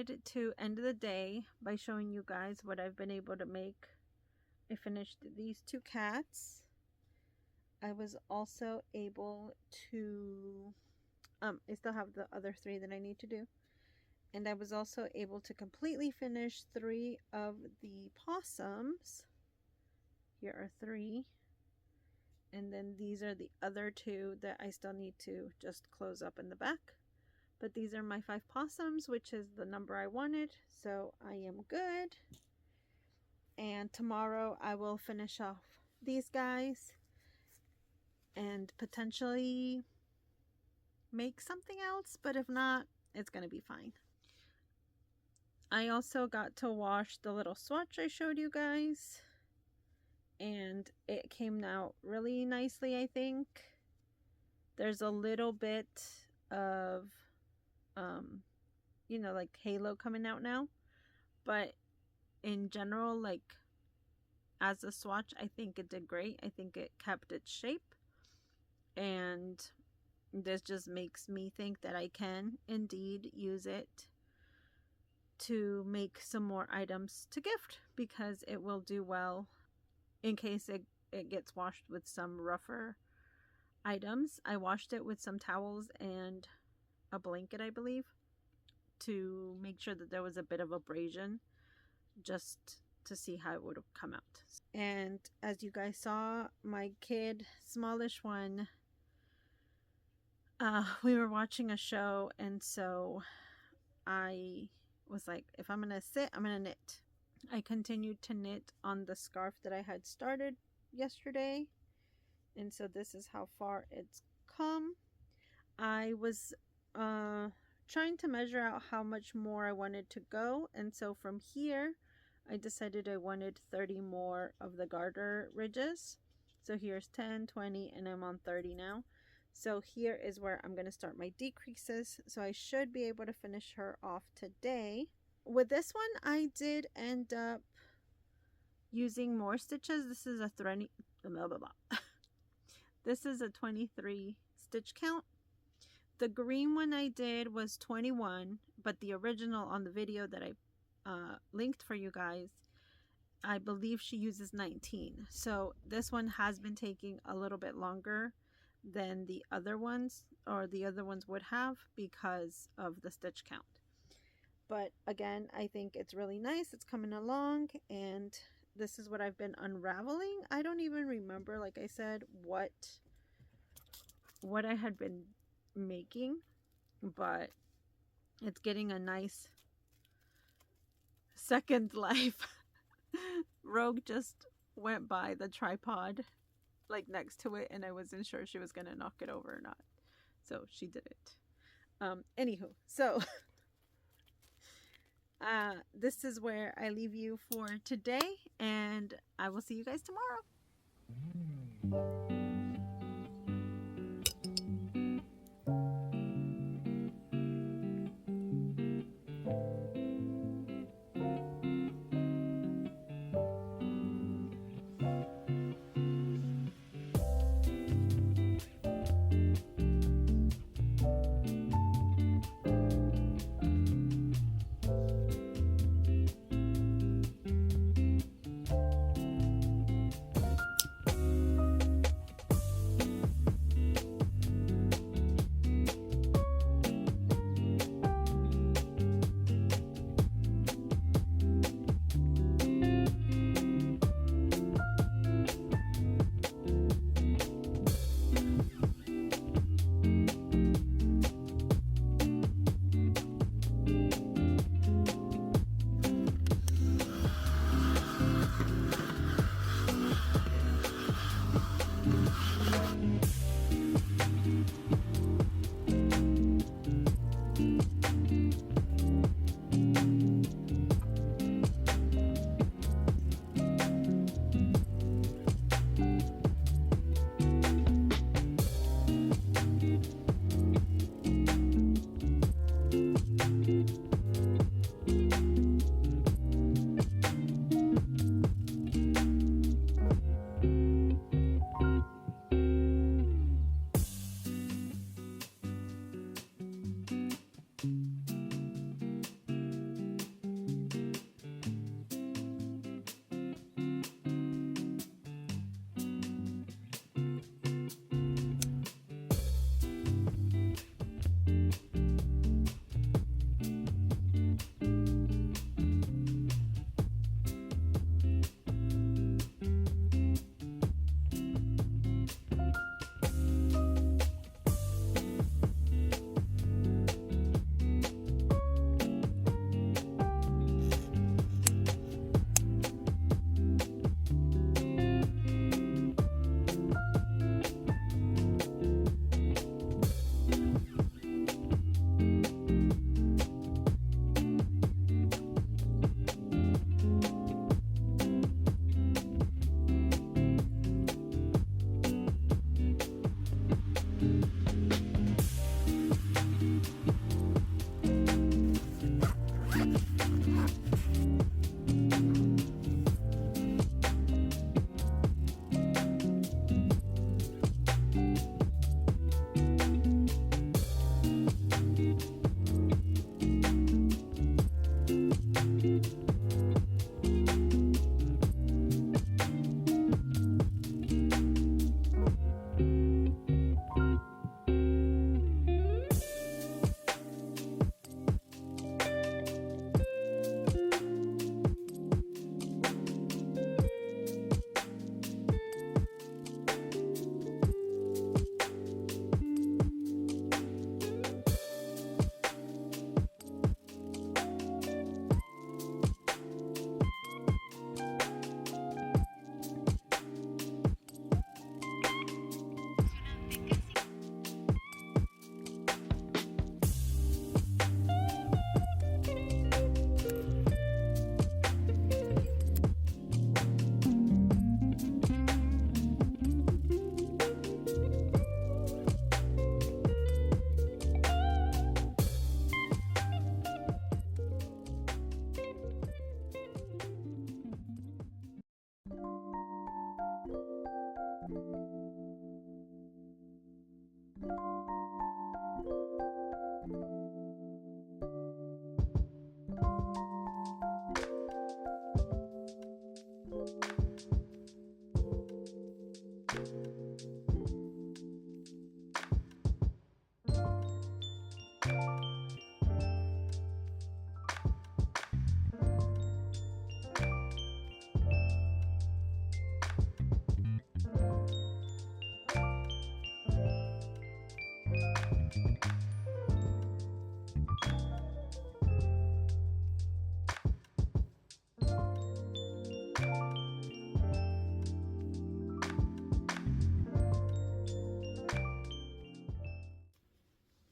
wanted to end the day by showing you guys what I've been able to make. I finished these 2 cats. I was also able to, I still have the other 3 that I need to do. And I was also able to completely finish 3 of the possums. Here are 3. And then these are the other 2 that I still need to just close up in the back. But these are my 5 possums, which is the number I wanted. So I am good. And tomorrow I will finish off these guys and potentially make something else. But if not, it's going to be fine. I also got to wash the little swatch I showed you guys. And it came out really nicely, I think. There's a little bit of, you know, like halo coming out now. But in general, like, as a swatch, I think it did great. I think it kept its shape. And this just makes me think that I can indeed use it to make some more items to gift. Because it will do well in case it gets washed with some rougher items. I washed it with some towels and a blanket, I believe, to make sure that there was a bit of abrasion, just to see how it would come out. And as you guys saw, my kid, smallish one, we were watching a show, and so I was like, if I'm gonna sit, I'm gonna knit. I continued to knit on the scarf that I had started yesterday, and so this is how far it's come. I was trying to measure out how much more I wanted to go, and so from here I decided I wanted 30 more of the garter ridges. So here's 10, 20, and I'm on 30 now. So here is where I'm going to start my decreases, so I should be able to finish her off today. With this one, I did end up using more stitches. This is a This is a 23 stitch count. The green one I did was 21, but the original on the video that I linked for you guys, I believe she uses 19. So this one has been taking a little bit longer than the other ones, or the other ones would have, because of the stitch count. But again, I think it's really nice. It's coming along, and this is what I've been unraveling. I don't even remember, like I said, what I had been making, but it's getting a nice second life. Rogue just went by the tripod, like next to it, and I wasn't sure she was gonna knock it over or not, so she did it. Anywho, so this is where I leave you for today, and I will see you guys tomorrow.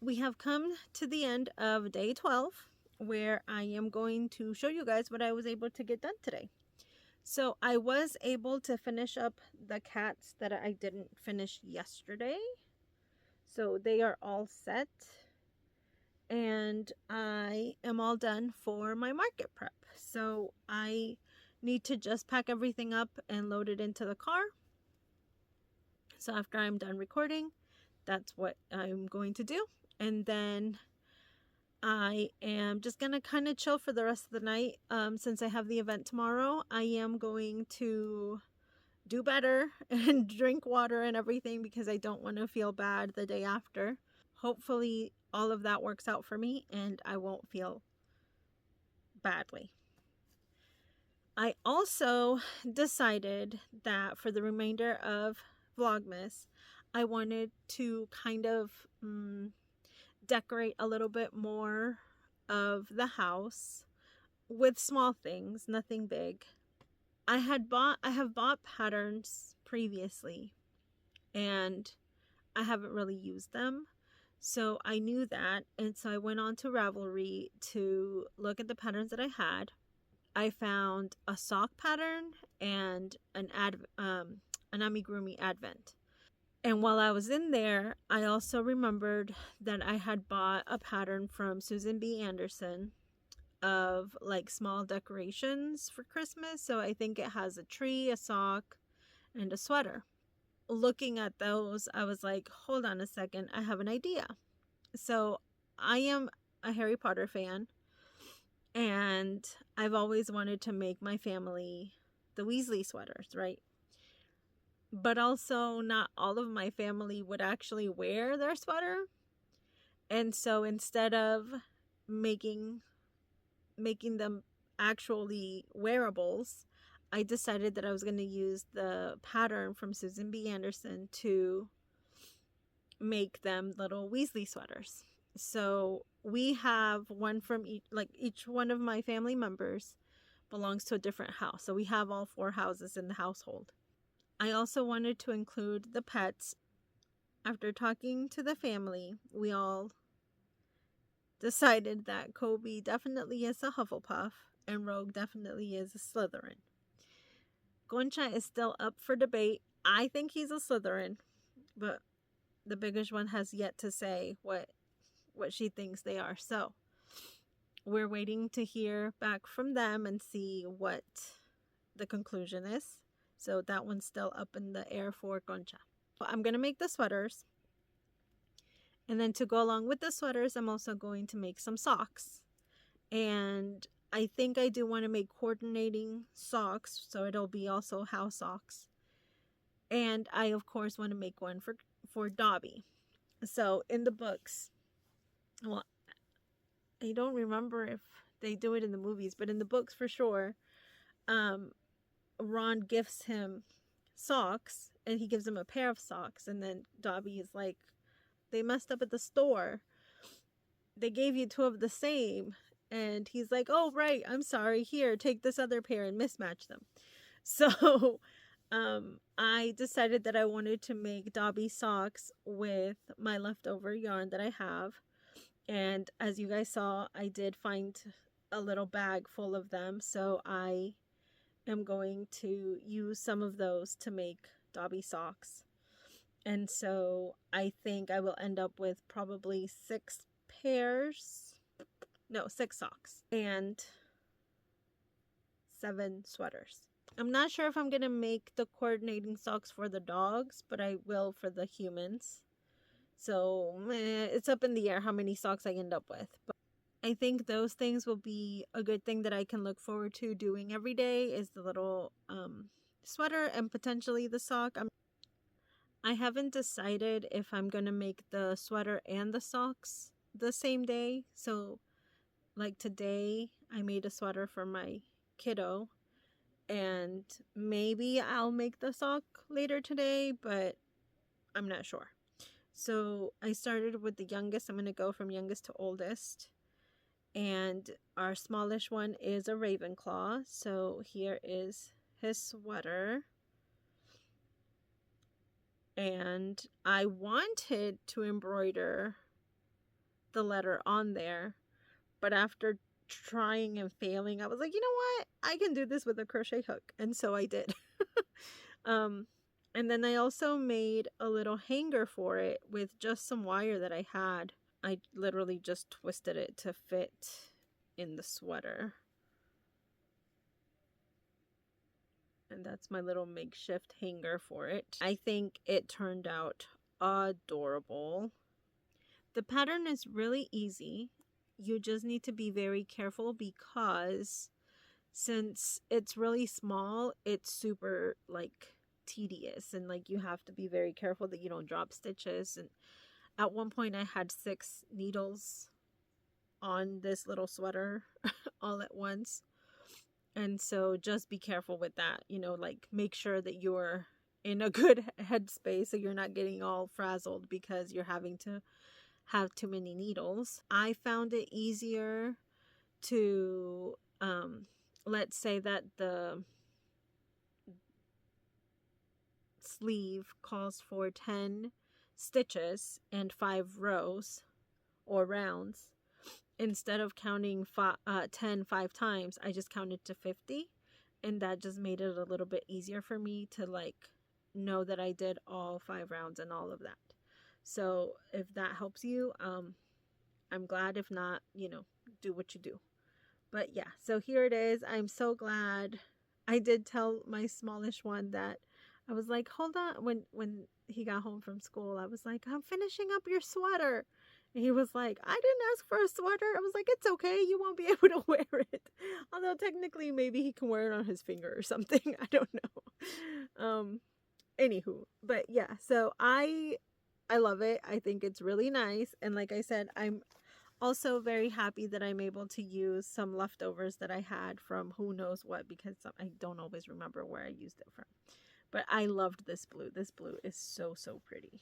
We have come to the end of day 12, where I am going to show you guys what I was able to get done today. So I was able to finish up the cats that I didn't finish yesterday. So they are all set. And I am all done for my market prep. So I need to just pack everything up and load it into the car. So after I'm done recording, that's what I'm going to do. And then I am just going to kind of chill for the rest of the night. Since I have the event tomorrow, I am going to do better and drink water and everything because I don't want to feel bad the day after. Hopefully all of that works out for me and I won't feel badly. I also decided that for the remainder of Vlogmas, I wanted to kind of decorate a little bit more of the house with small things, nothing big. I have bought patterns previously and I haven't really used them. So I knew that, and so I went on to Ravelry to look at the patterns that I had. I found a sock pattern and an amigurumi advent. And while I was in there, I also remembered that I had bought a pattern from Susan B. Anderson of like small decorations for Christmas. So I think it has a tree, a sock, and a sweater. Looking at those, I was like, hold on a second, I have an idea. So I am a Harry Potter fan, and I've always wanted to make my family the Weasley sweaters, right? But also not all of my family would actually wear their sweater. And so instead of making them actually wearables, I decided that I was going to use the pattern from Susan B. Anderson to make them little Weasley sweaters. So we have one from each one of my family members belongs to a different house. So we have all 4 houses in the household. I also wanted to include the pets. After talking to the family, we all decided that Kobe definitely is a Hufflepuff and Rogue definitely is a Slytherin. Concha is still up for debate. I think he's a Slytherin, but the biggest one has yet to say what she thinks they are. So we're waiting to hear back from them and see what the conclusion is. So that one's still up in the air for Concha. I'm going to make the sweaters. And then to go along with the sweaters, I'm also going to make some socks. And I think I do want to make coordinating socks. So it'll be also house socks. And I, of course, want to make one for Dobby. So in the books, well, I don't remember if they do it in the movies, but in the books for sure, Ron gifts him socks and he gives him a pair of socks, and then Dobby is like, they messed up at the store, they gave you 2 of the same, and he's like, oh right, I'm sorry, here, take this other pair and mismatch them. So I decided that I wanted to make Dobby socks with my leftover yarn that I have, and as you guys saw, I did find a little bag full of them, so I am going to use some of those to make Dobby socks. And so I think I will end up with probably 6 socks and 7 sweaters. I'm not sure if I'm gonna make the coordinating socks for the dogs, but I will for the humans. So it's up in the air how many socks I end up with. But I think those things will be a good thing that I can look forward to doing every day is the little sweater and potentially the sock. I haven't decided if I'm gonna make the sweater and the socks the same day. So like today I made a sweater for my kiddo, and maybe I'll make the sock later today, but I'm not sure. So I started with the youngest. I'm going to go from youngest to oldest. And our smallish one is a Ravenclaw. So here is his sweater. And I wanted to embroider the letter on there, but after trying and failing, I was like, you know what? I can do this with a crochet hook. And so I did. And then I also made a little hanger for it with just some wire that I had. I literally just twisted it to fit in the sweater. And that's my little makeshift hanger for it. I think it turned out adorable. The pattern is really easy. You just need to be very careful because since it's really small, it's super like tedious, and like you have to be very careful that you don't drop stitches. And at one point I had 6 needles on this little sweater all at once. And so just be careful with that, you know, like make sure that you're in a good headspace so you're not getting all frazzled because you're having to have too many needles. I found it easier to let's say that the sleeve calls for 10 stitches and 5 rows or rounds. Instead of counting 10 5 times, I just counted to 50, and that just made it a little bit easier for me to like know that I did all 5 rounds and all of that. So if that helps you, I'm glad. If not, you know, do what you do. But yeah, so here it is. I'm so glad. I did tell my smallish one that I was like, hold on. When he got home from school, I was like, I'm finishing up your sweater. And he was like, I didn't ask for a sweater. I was like, it's okay. You won't be able to wear it. Although technically maybe he can wear it on his finger or something. I don't know. Anywho, but yeah, so I love it. I think it's really nice. And like I said, I'm also very happy that I'm able to use some leftovers that I had from who knows what, because I don't always remember where I used it from. But I loved this blue. This blue is so, so pretty.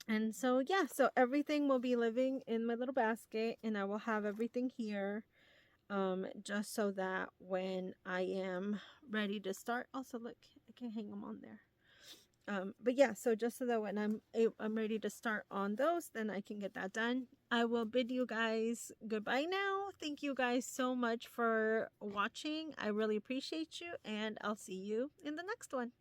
And so, yeah, so everything will be living in my little basket, and I will have everything here just so that when I am ready to start, also look, I can hang them on there. But yeah, so just so that when I'm ready to start on those, then I can get that done. I will bid you guys goodbye now. Thank you guys so much for watching. I really appreciate you, and I'll see you in the next one.